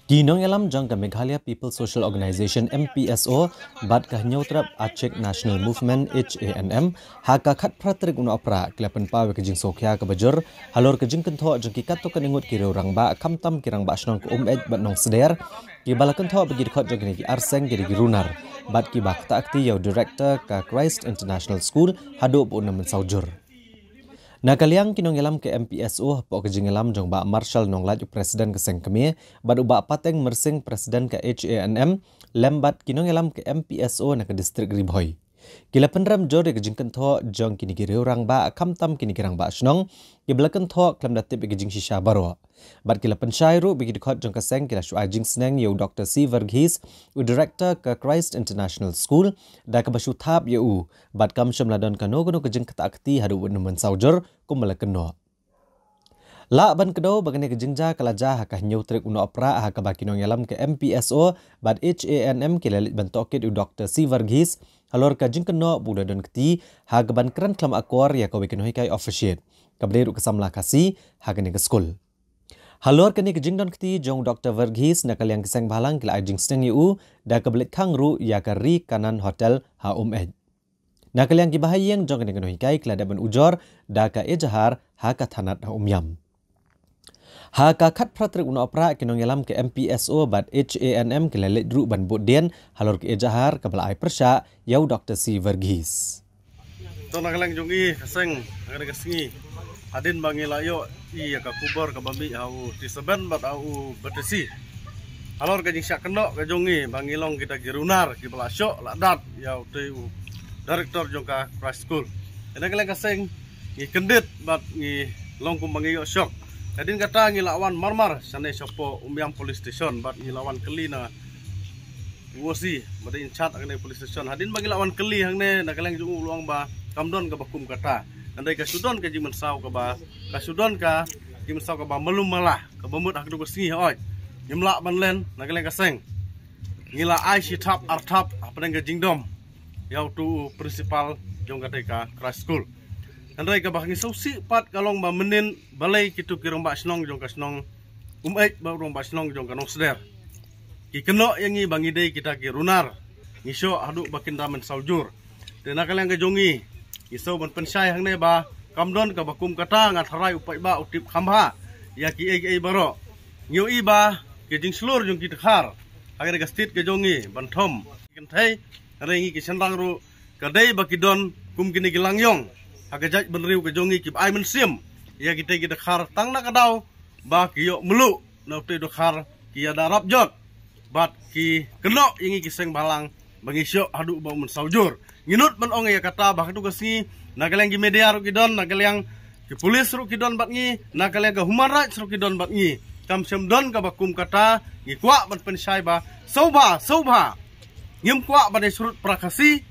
Kinong elam jang ka Meghalaya People Social Organization MPSO bat ka nyautrap Aceh National Movement HANM haka khat pratrik una opera klepen pawe ke jing sokya ke bajur halor ke jing kentho jang ki kato kan ingut kirau rang ba kamtam kirang ba snong ko ej bat nong seder ki balakan tho bagi khot jang ki arseng ki runar bat ki bak ta akti yau director ka Christ International School hado bu nam saujur. Nakaliang kinong elam ke MPSO po ke jingelam jong ba Marshal nong laju presiden ke sengkemi bad uba pateng mersing presiden ke HANM lembat kinong elam ke MPSO na ke distrik Ribhoi. Kila penram jor ke jingken tho jong kini ki reurang ba kamtam kini kirang ba snong ki belakan tho klam datip ke jing shisha baro. Bad kila pensyairu bagi dikhot jong ke seng kila shu ajing sneng yo Dr. C. Verghese u director ke Christ International School da ke basu thap yo bad kam syamladon kanogono ke jing kata akti hadu numen saujur kumalakan no. La ban kedo bagane ke jingja kalaja hakah nyutrik una opera haka bakinong yalam ke MPSO bad HANM kilalit bantokit u Dr. C. Verghese halor ka jingkeno buda don keti haka ban keren klam akor ya ka wekeno hikai officiate kableru kesamla kasi haka ni ke school. Halor kani ke jingdon keti jong Dr. Verghese nakal yang keseng balang kila ajing steng yu da kebelit kangru ya ka ri kanan hotel ha ej. Nakal yang kibahayeng jong kani keno hikai kila daban ujor da ka ejahar haka thanat ha yam. Haka khat pratrik una opera kinong yalam ke MPSO bat HANM kilalit dru ban budien halor ke ejahar kabla ai persya yau Dr. C. Verghese. To nakalang jongi kaseng agak kesengi hadin bangi layo i ka kubor ka bami au tiseben bat au betesi. Halor ka jing syak kendok ka jongi bangi long kita girunar ki belasyo ladat yau tu director jongka Christ School. Nakalang kaseng ngi kendit bat ngi long kum bangi yo syok. Hadin kata ngilawan marmar sanai sopo umyam police station bat ngilawan keli na wosi bade inchat agne police station hadin bagi lawan keli hangne nakaleng jungu luang ba kamdon ka bakum kata andai ka sudon ka jimen saw ka ba sudon ka jimen saw ka ba melum malah ka bamut ak du singi oi nyemla banlen nakaleng ka seng ngila ai si tap artap apa ka jingdom yau tu principal jong ka Christ School. Andai ka bahangi sausi pat kalong ba menin balai kitu kirong ba snong jong ka snong ej ba rong ba snong jong ka nong seder ki keno yang ngi bangi dei kita ki runar ngisyo hadu bakin ramen saujur de nakalang ka jongi iso ban pensai hangne ba kamdon ka bakum kata ngat harai upai ba utip khamba ya ki ei baro ngiu i ba ki jing slur jong ki thar agar ka stit ka jongi ban thom kin thai rengi ki sendang ru ka dei ba ki don kum kini ki langyong agajaj benriu ke jongi ki ai men sim ya kita ki khar tang na kadau ba ki yo melu na te do khar ki ada rap jot bat ki keno ingi ki seng balang bangi syo hadu ba men saujur nginut men ong ya kata ba tu kasi nagalang ki media ru ki don nagalang ki polis ru ki don bat ngi nagalang ka human rights ru ki don bat ngi kam sem don ka bakum kata ngi kwa ban pensai ba soba ngim kwa ba de surut prakasi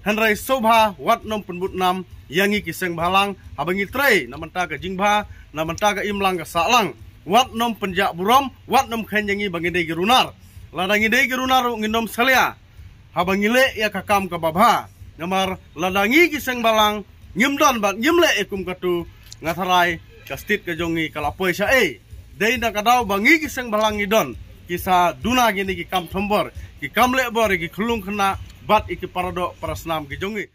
hanrai soba wat nom penbut nam yangi kiseng balang abangi trei namanta ka jingba namanta ka imlang ka salang wat nom penjak burom wat nom khenyangi bangi de girunar ladangi de girunar nginom salia habangi le ya kakam ka babha namar ladangi kiseng balang ngimdon bat ngimle ekum katu ngatharai kastit ka jongi kalapoi sa dei na kadau bangi kiseng balang ngidon kisa duna gini ki kam thombor ki kamle bor ki khulung khna bat iki parado parasnam ki jongi